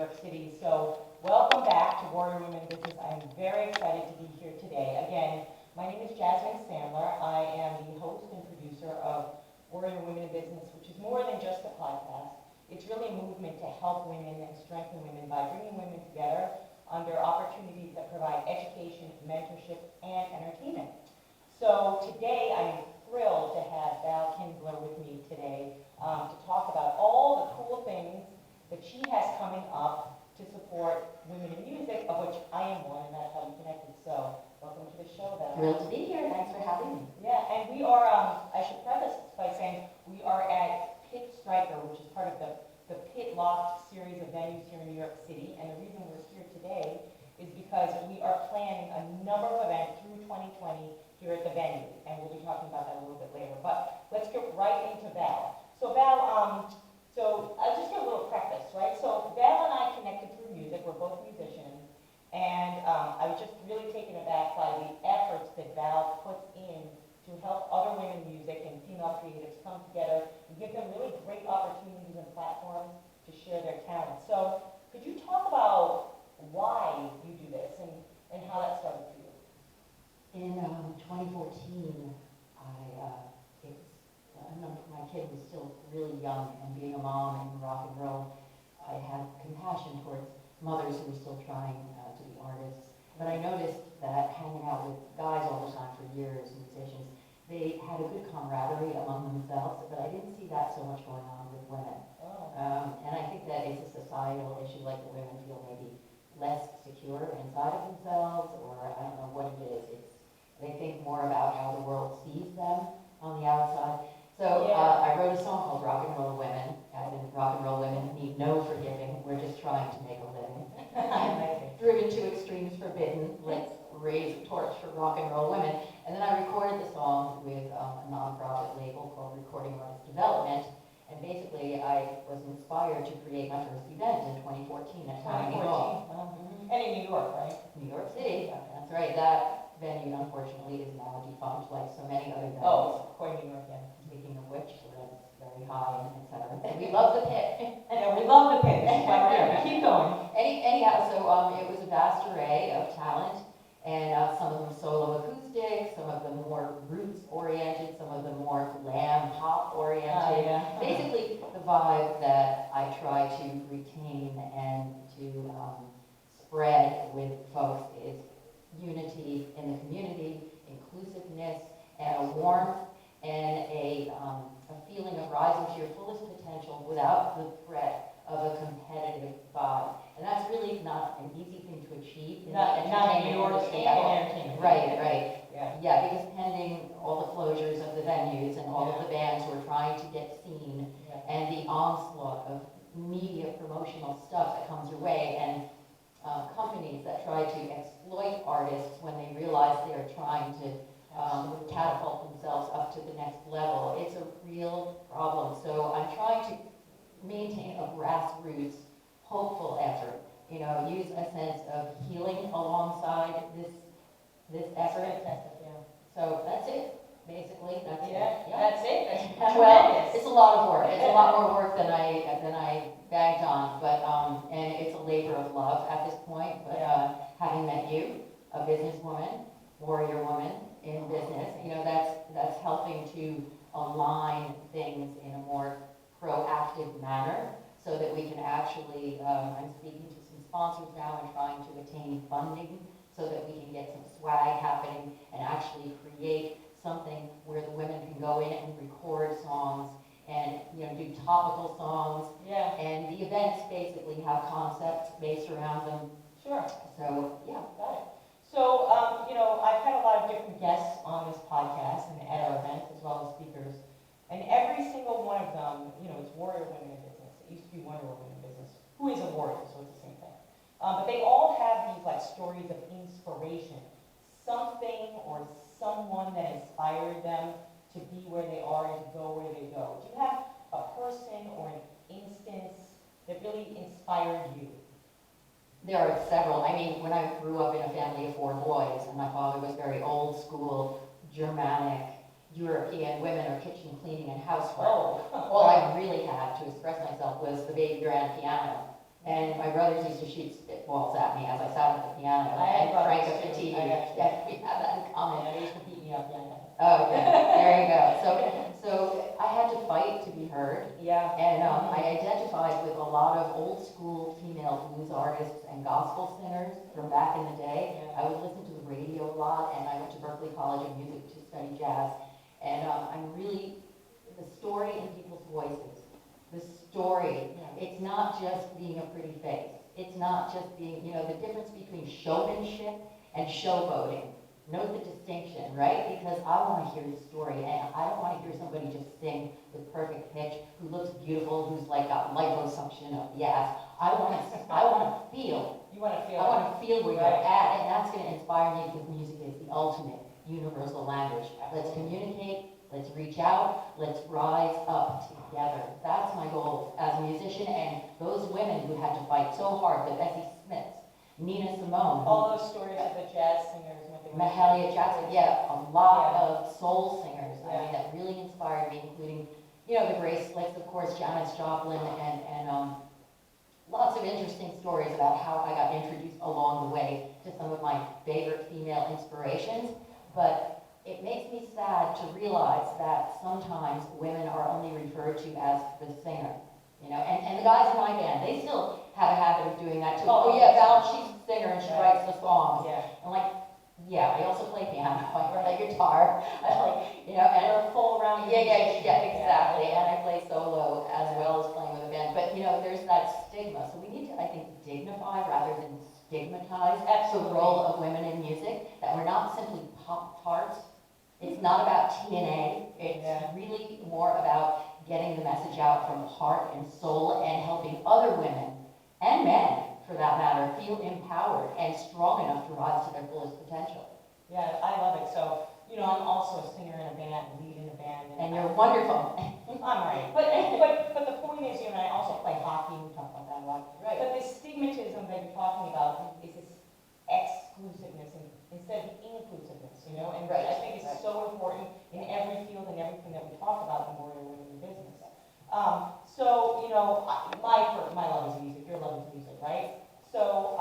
York City. So welcome back to Warrior Women in Business. I'm very excited to be here today. Again, my name is Jasmine Sandler. I am the host and producer of Warrior Women in Business, which is more than just a podcast. It's really a movement to help women and strengthen women by bringing women together under opportunities that provide education, mentorship, and entertainment. So today I am thrilled to have Val Kinzler with me today to talk about all the cool things that she has coming up to support women in music, of which I am one, and that's how we connected. So welcome to the show, Val. Thrilled to be here. Thanks for having me. Yeah, and we are, I should preface this by saying we are at Pit Striker, which is part of the Pit Loft series of venues here in New York City. And the reason we're here today is because we are planning a number of events through 2020 here at the venue, and we'll be talking about that a little bit later. But let's get right into Val. So Val, so I'll just give a little preface, right? So Val and I connected through music. We're both musicians, and I was just really taken aback by the efforts that Val puts in to help other women in music and female creatives come together and give them really great opportunities and platforms to share their talents. So could you talk about why you do this and how that started for you? In 2014, my kid was still really young, and being a mom in rock and roll, I had compassion towards mothers who were still trying to be artists. But I noticed that hanging out with guys all the time for years, musicians, they had a good camaraderie among themselves, but I didn't see that so much going on with women. Oh. And I think that it's a societal issue, like the women feel maybe less secure inside of themselves, or I don't know what it is. They think more about how the world sees them on the outside. So I wrote a song called Rock and Roll Women, as in rock and roll women need no forgiving, we're just trying to make a living. Driven to extremes forbidden, let's raise a torch for rock and roll women. And then I recorded the song with a nonprofit label called Recording Artist Development. And basically I was inspired to create my first event in 2014 at Hammond B3. And in New York, right? New York City, that's right. That venue, unfortunately, is now defunct, like so many other venues. Oh, according to New York, yeah. Speaking of which, the rent's very high, and et cetera. And we love the Pit. Yeah, we love the Pit. This is why we're here. Keep going. Anyhow, so it was a vast array of talent, and some of them solo acoustic, some of them more roots-oriented, some of them more glam pop-oriented. Yeah. Basically, the vibe that I try to retain and to spread with folks is unity in the community, inclusiveness, and a warmth, and a feeling of rising to your fullest potential without the threat of a competitive vibe. And that's really not an easy thing to achieve in the entertainment industry at all. Right. Yeah, because pending all the closures of the venues and all of the bands who are trying to get seen, and the onslaught of media promotional stuff that comes your way, and companies that try to exploit artists when they realize they're trying to catapult themselves up to the next level. It's a real problem. So I'm trying to maintain a grassroots, hopeful effort. Use a sense of healing alongside this effort. So that's it. Basically, that's it. That's it. That's well, it's a lot of work. It's a lot more work than I bagged on, but and it's a labor of love at this point. But having met you, a businesswoman, warrior woman in business, that's helping to align things in a more proactive manner, so that we can actually. I'm speaking to some sponsors now and trying to attain funding, so that we can get some swag happening and actually create something where the women can go in and record songs and do topical songs. Yeah. And the events basically have concepts based around them. Sure. So yeah. Got it. So I've had a lot of different guests on this podcast and at our events as well as speakers, and every single one of them, it's warrior women in business. It used to be Wonder Woman in business, who is a warrior, so it's the same thing. But they all have these stories of inspiration, something or someone that inspired them to be where they are and to go where they go. Do you have a person or an instance that really inspired you? There are several. I mean, when I grew up in a family of 4 boys, and my father was very old school, Germanic, European, women are kitchen cleaning and housework. Oh. All I really had to express myself was the baby grand piano. And my brothers used to shoot spitballs at me as I sat at the piano I had and crank brothers up the too. TV. I got you. Yeah, we have that in common. They used to beat me up, yeah. Oh, yeah, there you go. So I had to fight to be heard. Yeah. And I identified with a lot of old school female blues artists and gospel singers from back in the day. Yeah. I would listen to the radio a lot, and I went to Berklee College of Music to study jazz. And I'm really, the story in people's voices, the story, it's not just being a pretty face. It's not just being, the difference between showmanship and showboating. Note the distinction, right? Because I want to hear the story, and I don't want to hear somebody just sing with perfect pitch, who looks beautiful, who's like got liposuction of the ass. I want to feel. You want to feel. I want to feel where you're at, and that's going to inspire me because music is the ultimate universal language. Let's communicate. Let's reach out. Let's rise up together. That's my goal as a musician, and those women who had to fight so hard, the Bessie Smiths, Nina Simone, All those stories of the jazz singers. Mahalia Jackson, a lot of soul singers, that really inspired me, including, the Grace Slicks, of course, Janis Joplin, and lots of interesting stories about how I got introduced along the way to some of my favorite female inspirations. But it makes me sad to realize that sometimes women are only referred to as the singer. And the guys in my band, they still have a habit of doing that too. Oh yeah, Val, she's a singer and she writes the songs. Yeah. I'm like, yeah, I also play piano, I play guitar, and a full round. yeah, exactly. And I play solo as well as playing with a band. But there's that stigma. So we need to, I think, dignify rather than stigmatize the role of women in music. That we're not simply pop parts. It's not about TNA. It's really more about getting the message out from heart and soul and helping other women and men, for that matter, feel empowered and strong enough to rise to their fullest potential. Yeah, I love it. So, I'm also a singer in a band, lead in a band. And you're wonderful. I'm right. But the point is, I also play hockey, we talk about that a lot. Right. But this stigmatism that you're talking about is this exclusiveness instead of inclusiveness, and I think it's so important in every field and everything that we talk about when we're in the business. My love is music, your love is music, right? So,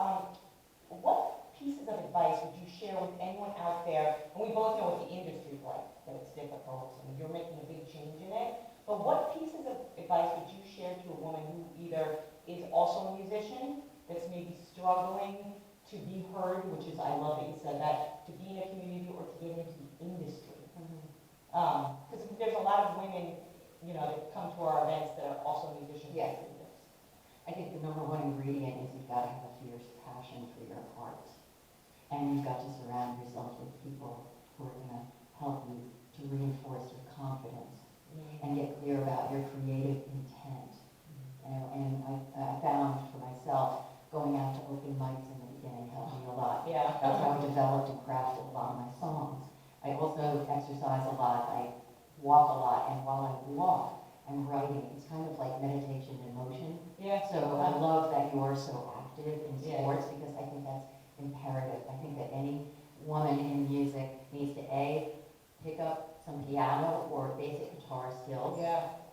what pieces of advice would you share with anyone out there? And we both know what the industry is like, that it's difficult, and you're making a big change in it. But what pieces of advice would you share to a woman who either is also a musician, that's maybe struggling to be heard, which is, I love that you said that, to be in a community or to get into the industry? Because there's a lot of women, that come to our events that are also musicians. Yes. I think the number one ingredient is you've got to have a fierce passion for your art. And you've got to surround yourself with people who are going to help you to reinforce your confidence and get clear about your creative intent. And I found for myself, going out to open mics in the beginning helped me a lot. Yeah. That's how I developed and crafted a lot of my songs. I also exercise a lot. I walk a lot, and while I walk, I'm writing. It's kind of like meditation in motion. Yeah. So I love that you're so active in sports because I think that's imperative. I think that any woman in music needs to pick up some piano or basic guitar skills,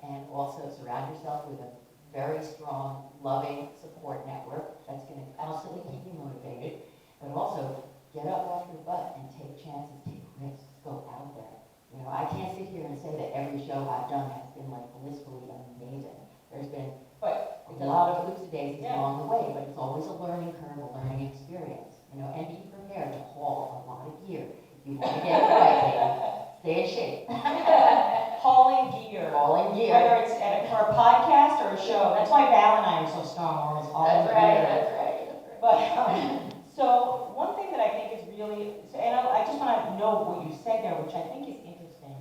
and also surround yourself with a very strong, loving support network that's going to constantly keep you motivated, but also get up off your butt and take chances, take risks, go out there. I can't sit here and say that every show I've done has been like blissfully amazing. There's been a lot of oops and daisies along the way, but it's always a learning curve, a learning experience. And be prepared to haul a lot of gear. If you want to get it right, baby, stay in shape. Hauling gear. Whether it's for a podcast or a show. That's why Val and I are so strong. We're always hauling gear. That's right. But, so one thing that I think is really, and I just want to know what you said there, which I think is interesting,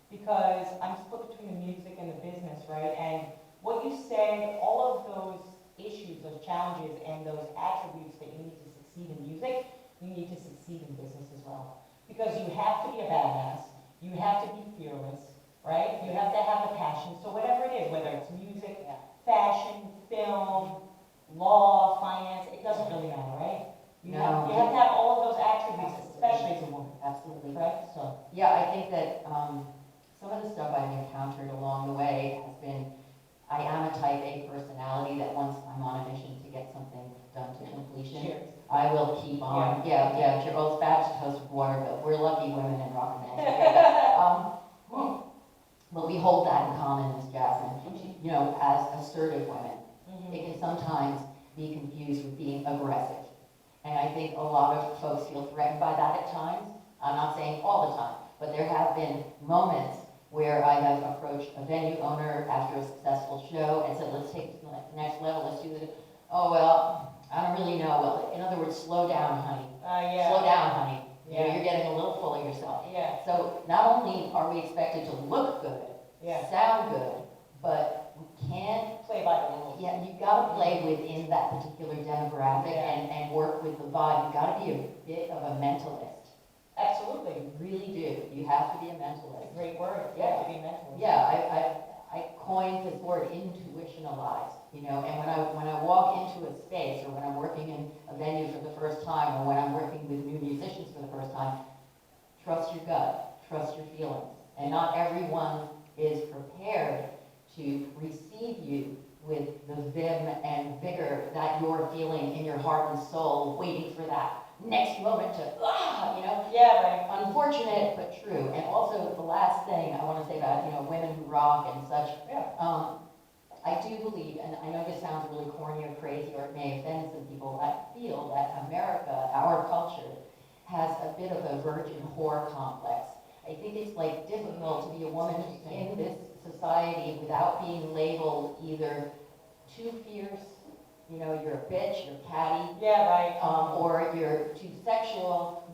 because I'm split between the music and the business, right? And what you said, all of those issues, those challenges, and those attributes that you need to succeed in music, you need to succeed in business as well. Because you have to be a badass, you have to be fearless, right? You have to have the passion. So whatever it is, whether it's music, fashion, film, law, finance, it doesn't really matter, right? You have to have all of those attributes, especially as a woman. Absolutely. Right? So yeah, I think that some of the stuff I've encountered along the way has been, I am a type A personality that once I'm on a mission to get something done to completion, Cheers. I will keep on. Yeah, cheers. Well, it's bad to toast with water, but we're lucky women in rock and roll. But we hold that in common, Miss Jasmine. You know, as assertive women, it can sometimes be confused with being aggressive. And I think a lot of folks feel threatened by that at times. I'm not saying all the time, but there have been moments where I have approached a venue owner after a successful show and said, let's take it to the next level, let's do this. Oh, well, I don't really know. Well, in other words, slow down, honey. Slow down, honey. You know, you're getting a little full of yourself. So not only are we expected to look good, sound good, but we can't Play by the rules. Yeah, you've got to play within that particular demographic and work with the vibe. You've got to be a bit of a mentalist. Absolutely. You really do. You have to be a mentalist. Great word. Yeah. To be a mentalist. Yeah, I coined this word intuitionalize, you know, and when I walk into a space or when I'm working in a venue for the first time or when I'm working with new musicians for the first time, trust your gut, trust your feelings. And not everyone is prepared to receive you with the vim and vigor that you're feeling in your heart and soul, waiting for that next moment to, you know? Yeah, right. Unfortunate, but true. And also, the last thing I want to say about, you know, women who rock and such, I do believe, and I know this sounds really corny or crazy or it may offend some people, I feel that America, our culture, has a bit of a virgin whore complex. I think it's like difficult to be a woman in this society without being labeled either too fierce, you know, you're a bitch, you're catty, or you're too sexual.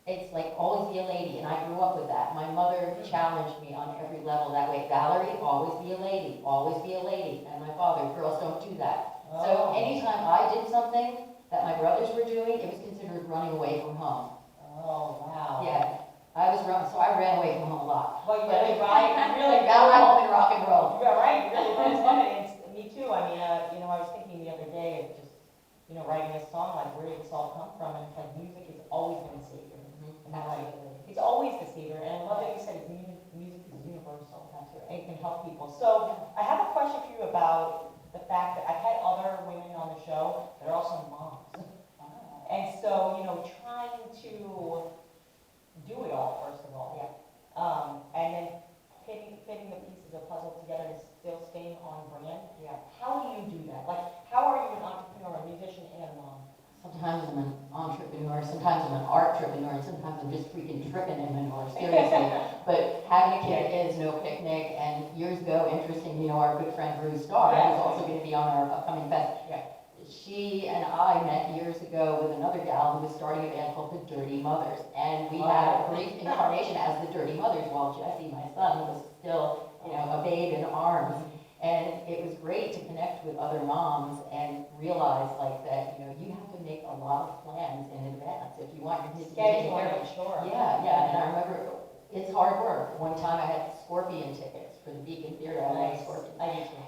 It's like always be a lady, and I grew up with that. My mother challenged me on every level that way. Valerie, always be a lady, always be a lady. And my father, girls don't do that. So anytime I did something that my brothers were doing, it was considered running away from home. Oh, wow. Yeah. So I ran away from home a lot. Well, you really got my home in rock and roll. You're right, you really run me too. I mean, you know, I was thinking the other day of just, you know, writing a song, like where did this all come from? And it's like music has always been a savior. And like, it's always the savior. And I love that you said music is universal. It can help people. So I have a question for you about the fact that I've had other women on the show that are also moms. And so, you know, trying to do it all, first of all. And then fitting the pieces of puzzle together and still staying on brand. How do you do that? Like, how are you an entrepreneur, a musician, and a mom? Sometimes I'm an entrepreneur, sometimes I'm an art entrepreneur, and sometimes I'm just freaking tripping in manure, seriously. But having a kid is no picnic, and years ago, interesting, you know, our good friend Bruce Starr, who's also going to be on our upcoming fest. She and I met years ago with another gal who was starting a band called the Dirty Mothers. And we had a brief incarnation as the Dirty Mothers while Jesse, my son, was still, you know, a babe in arms. And it was great to connect with other moms and realize like that, you know, you have to make a lot of plans in advance if you want your kids to be taken care of. Sure. Yeah. And I remember it's hard work. One time I had Scorpion tickets for the Beacon Theater. I love Scorpion.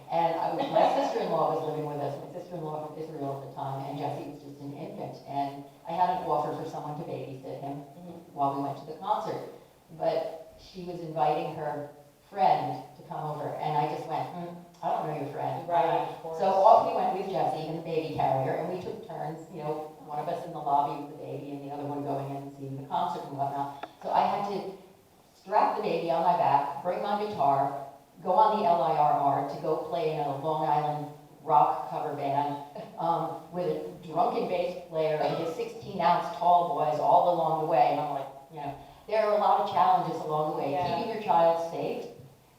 And my sister-in-law was living with us. My sister-in-law from Israel at the time, and Jesse was just an infant. And I had an offer for someone to babysit him while we went to the concert. But she was inviting her friend to come over, and I just went, I don't know your friend. Right, of course. So off we went with Jesse in the baby carrier, and we took turns, you know, one of us in the lobby with the baby, and the other one going in and seeing the concert and whatnot. So I had to strap the baby on my back, bring my guitar, go on the LIRR to go play in a Long Island rock cover band with a drunken bass player and his 16-ounce tall boys all along the way. And I'm like, you know, there are a lot of challenges along the way. Keeping your child safe,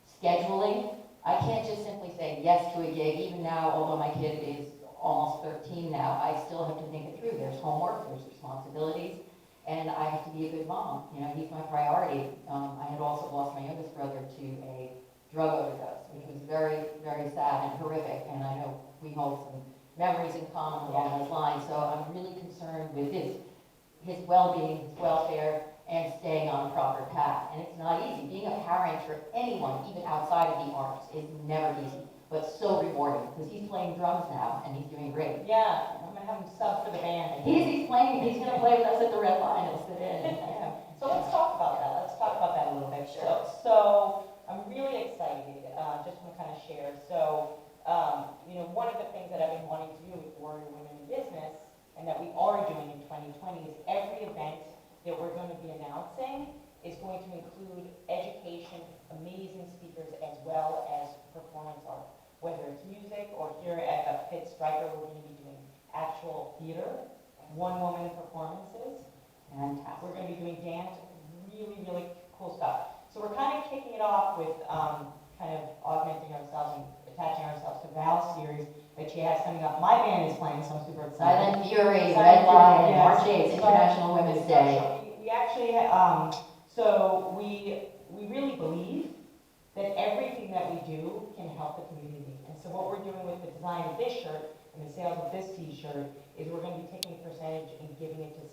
scheduling. I can't just simply say yes to a gig. Even now, although my kid is almost 13 now, I still have to think it through. There's homework, there's responsibilities. And I have to be a good mom. You know, he's my priority. I had also lost my youngest brother to a drug overdose, which was very, very sad and horrific. And I know we hold some memories in common along those lines. So I'm really concerned with his well-being, his welfare, and staying on a proper path. And it's not easy. Being a parent for anyone, even outside of the arts, is never easy, but so rewarding because he's playing drums now and he's doing great. Yeah, I'm gonna have him sub for the band. He's playing. He's gonna play with us at the Red Line. He'll sit in. So let's talk about that. Let's talk about that a little bit. Sure. So I'm really excited. Just can kind of share. So, one of the things that I've been wanting to do with Warrior Women in Business, and that we are doing in 2020, is every event that we're going to be announcing is going to include education, amazing speakers, as well as performance art. Whether it's music, or here at the Pit Striker, we're going to be doing actual theater, one-woman performances. Fantastic. We're going to be doing dance, really, really cool stuff. So we're kind of kicking it off with kind of augmenting ourselves and attaching ourselves to Val's series that she has coming up. My band is playing, so I'm super excited. Silent Fury, Silent Red Lion, Fury, yes. March 8th, International Women's Day. We actually, so we really believe that everything that we do can help the community. And so what we're doing with the design of this shirt and the sales of this t-shirt is we're going to be taking a percentage and giving it to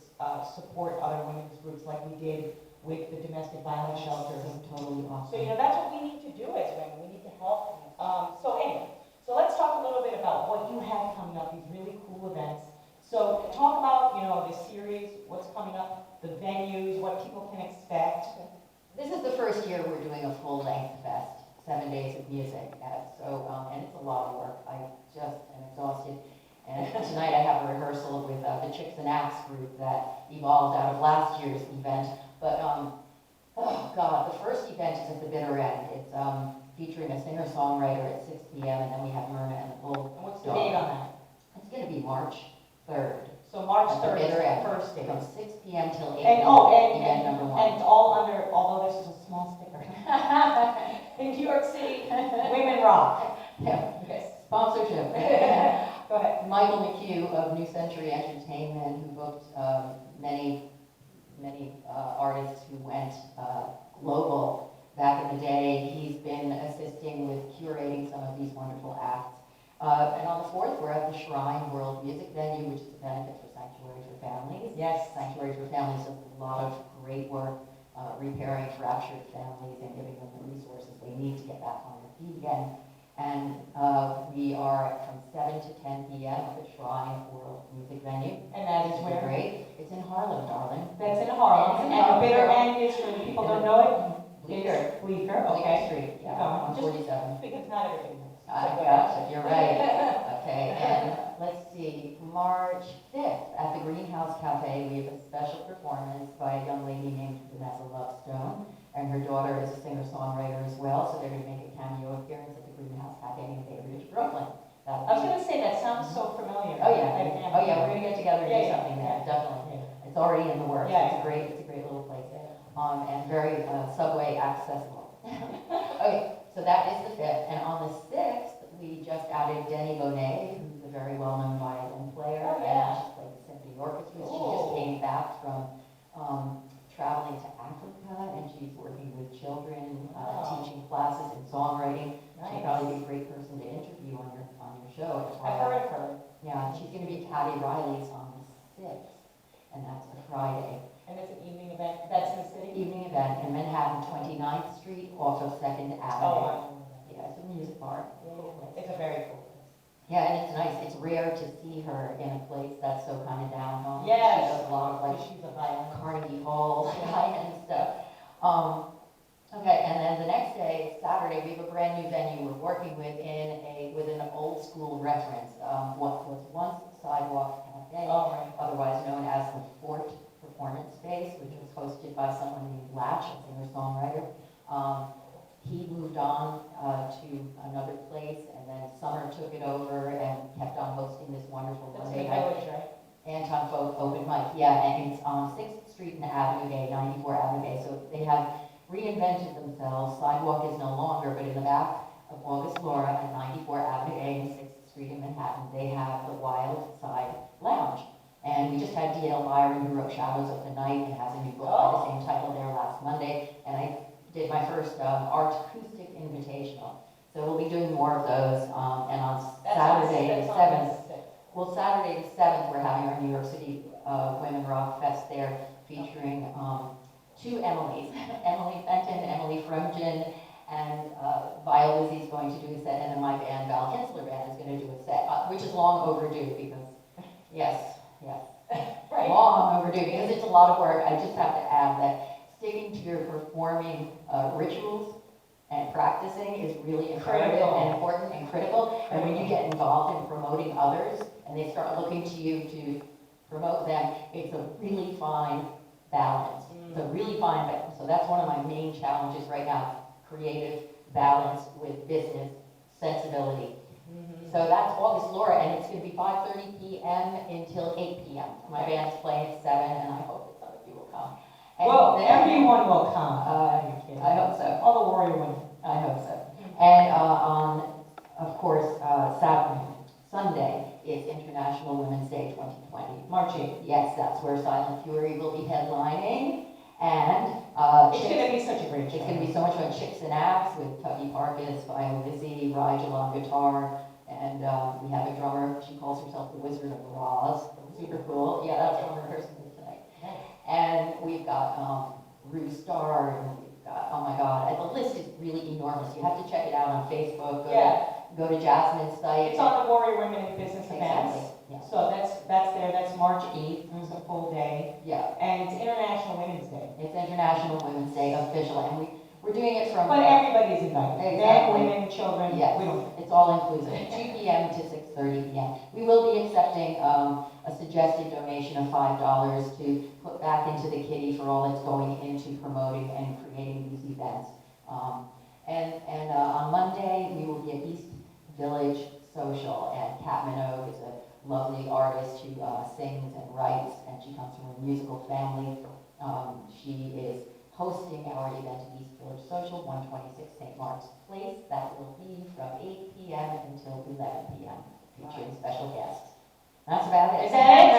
support other women's groups like we did with the domestic violence shelters. Totally awesome. So, that's what we need to do as women. We need to help. So anyway, so let's talk a little bit about what you have coming up, these really cool events. So talk about, the series, what's coming up, the venues, what people can expect. This is the first year we're doing a full-length fest, 7 days of music. And it's a lot of work. I just am exhausted. And tonight I have a rehearsal with the Chicks and Axe group that evolved out of last year's event. But, oh God, the first event is at the bitter end. It's featuring a singer-songwriter at 6 p.m. and then we have Myrna and the Bull. And what's the date on that? It's going to be March 3rd. So March At the 3rd is bitter the end, first day. from 6 p.m. till 8 And, p.m. event number one. and it's all under, although this is a small sticker. In New York City, women rock. Yeah. Yes. Sponsorship. Go ahead. Michael McHugh of New Century Entertainment, who booked many artists who went global back in the day. He's been assisting with curating some of these wonderful acts. And on the 4th, we're at the Shrine World Music Venue, which is a benefit for Sanctuary for Families. Yes. Sanctuary for Families does a lot of great work repairing fractured families and giving them the resources they need to get back on their feet again. And we are from 7 to 10 p.m. at the Shrine World Music Venue. And that is where? Great. It's in Harlem, darling. That's in Harlem. It's in And the Harlem. bitter end is, for the people who don't know it, Bleecker. Bleecker, Bleecker okay. Street, yeah, Just 147. because not everybody knows. I gotcha, you're right. Okay, and let's see, March 5th at the Greenhouse Cafe, we have a special performance by a young lady named Vanessa Lovestone, and her daughter is a singer-songwriter as well, so they're going to make a cameo appearance at the Greenhouse Cafe in Bay Ridge, Brooklyn. I was going to say, that sounds so familiar. Oh yeah, we're going to get together and do Yeah, something there, yeah. definitely. It's already in the works, Yeah, it's a great little place, and very subway accessible. Okay, so that is the 5th, and on the 6th, we just added Denny Bonet, who's a very well-known violin player, Oh, yeah. and she's played the symphony orchestra. She Cool. just came back from traveling to Africa, and she's working with children, Wow. teaching classes in songwriting. Nice. She'd probably be a great person to interview on your show. I've heard of her. Yeah, she's going to be Caddy Riley's on the 6th, and that's a Friday. And it's an evening event. That's in the city? Evening event in Manhattan, 29th Street, off of 2nd Avenue. Oh, Yeah, it's a music bar. it's a very cool place. Yeah, and it's nice. It's rare to see her in a place that's so kind of down home. Yes. She does a lot of like She's a violin. Carnegie Hall and stuff. Okay, and then the next day, Saturday, we have a brand new venue we're working with with an old school reference. What was once Sidewalk Cafe, Oh, right. otherwise known as the Fort Performance Space, which was hosted by someone named Latch, a singer-songwriter. He moved on to another place, and then Summer took it over and kept on hosting this wonderful That's Monday the night village, right? Anton Folk open mic. Yeah, and it's on 6th Street and Avenue A, 94 Avenue A. So they have reinvented themselves. Sidewalk is no longer, but in the back of August Laura at 94 Avenue A and 6th Street in Manhattan, they have the Wild Side Lounge. And we just had D.L. Byron, who wrote Shadows of the Night, and has a new book by the same title there last Monday. And I did my first art acoustic invitational. So we'll be doing more of those. And on Saturday the 7th, well, Saturday the 7th, we're having our New York City Women Rock Fest there, featuring two Emilys, Emily Fenton, Emily Frumgen, and Viola Lizzie's going to do a set, and then my band, Val Kinzler Band, is going to do a set, which is long overdue because, yes, Right. long overdue because it's a lot of work. I just have to add that sticking to your performing rituals And practicing is really imperative Critical. and important and critical. And when you get involved in promoting others and they start looking to you to promote them, it's a really fine balance. It's a really fine balance. So that's one of my main challenges right now, creative balance with business sensibility. So that's August Laura, and it's going to be 5:30 p.m. until 8 p.m. My band's playing at 7, and I hope that some of you will come. And Well, then- everyone will come. I hope so. All the warrior women. I hope so. And on, of course, Sunday is International Women's Day 2020. March 8th. Yes, that's where Silent Fury will be headlining. And It's going to be such a great show. it's going to be so much fun. Chicks and Abs with Tuggy Parkis, Viola Vizzi, Rigel on guitar, and we have a drummer. She calls herself the Wizard of Oz. Super cool. Yeah, that's what we're rehearsing with tonight. And we've got Rue Star, and we've got, oh my God, and the list is really enormous. You have to check it out on Facebook. Go to Jasmine's site. It's on the Warrior Women in Business Exactly. events. Yeah. So that's there. That's March 8th. It's a full day. Yeah. And it's International Women's Day. It's International Women's Day official, and we're doing it from. But everybody is invited. Men, Exactly. women, children. Yes, We don't. it's all inclusive, 2 p.m. to 6:30 p.m. We will be accepting a suggested donation of $5 to put back into the kitty for all it's going into promoting and creating these events. And on Monday, we will be at East Village Social, and Kat Minogue is a lovely artist who sings and writes, and she comes from a musical family. She is hosting our event at East Village Social, 126 St. Mark's Place. That will be from 8 p.m. until 11 p.m., featuring special guests. That's about it. Is that it?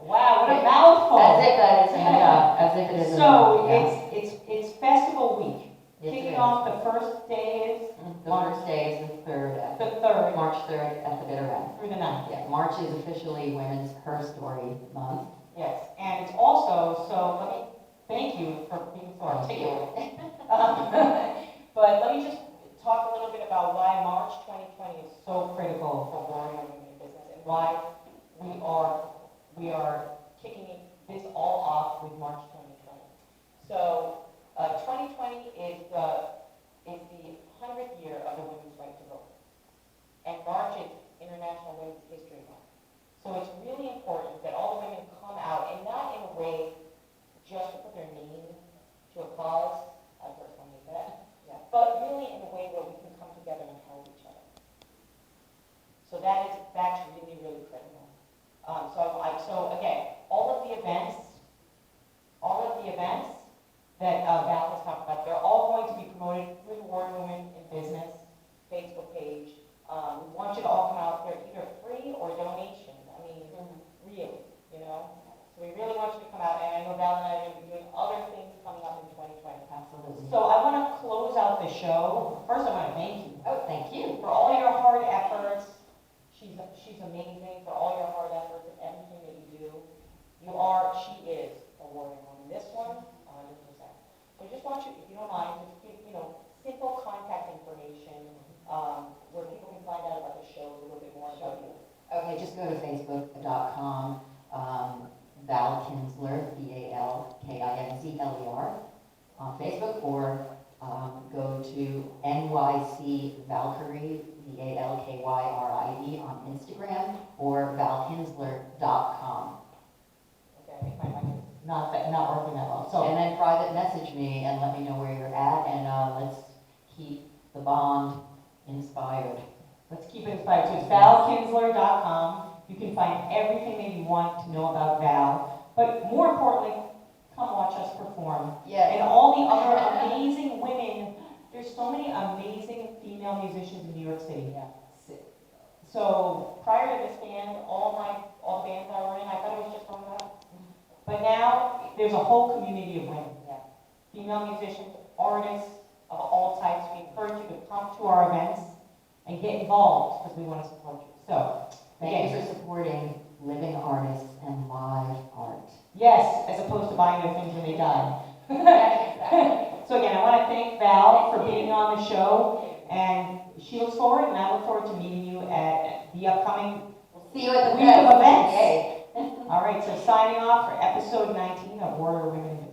Wow, what a mouthful. As if that isn't enough. As if it isn't So enough. it's festival week. Yes, Kicking it is. off the first day is The first day is the 3rd, the 3rd March 3rd at the bitter end. through the 9th. Yeah, March is officially Women's Her Story Month. Yes, and it's also, so let me thank you for being so articulate. But let me just talk a little bit about why March 2020 is so critical for Warrior Women in Business and why we are kicking this all off with March 2020. So 2020 is the 100th year of the women's right to vote, and March is International Women's History Month. So it's really important that all the women come out, and not in a way just to put their name to a cause, I personally hate that, but really in a way where we can come together and help each other. So that's really, really critical. So again, all of the events that Val has talked about, they're all going to be promoted through the Warrior Women in Business Facebook page. We want you to all come out. They're either free or donation. I mean, really, So we really want you to come out, and I know Val and I are going to be doing other things coming up in 2020. Absolutely. So I want to close out the show. First, I want to thank you. Oh, thank you. For all your hard efforts. She's amazing for all your hard efforts and everything that you do. She is a warrior woman. This one, 100%. So I just want you, if you don't mind, just give, simple contact information, where people can find out about the shows a little bit more about you. Okay, just go to facebook.com, Val Kinzler, Valkinzler, on Facebook, or go to NYC Valkyrie, Valkyrie on Instagram, or valkinzler.com. Okay, I think my mic is not working that well. So, And then private message me and let me know where you're at, and let's keep the bond inspired. let's keep it inspired. So it's valkinzler.com. You can find everything that you want to know about Val. But more importantly, come watch us perform. Yes. And all the other amazing women. There's so many amazing female musicians in New York City. Yeah. So prior to this band, all the bands I were in, I thought it was just one guy. But now there's a whole community of women. Yeah. Female musicians, artists of all types. We encourage you to come to our events and get involved because we want to support you. So, Thank you for supporting living artists and live art. yes, as opposed to buying their things when they die. So again, I want to thank Val for being on the show, and she looks forward, and I look forward to meeting you at the upcoming See you at the week of fest. events. Yay. All right, so signing off for episode 19 of Warrior Women in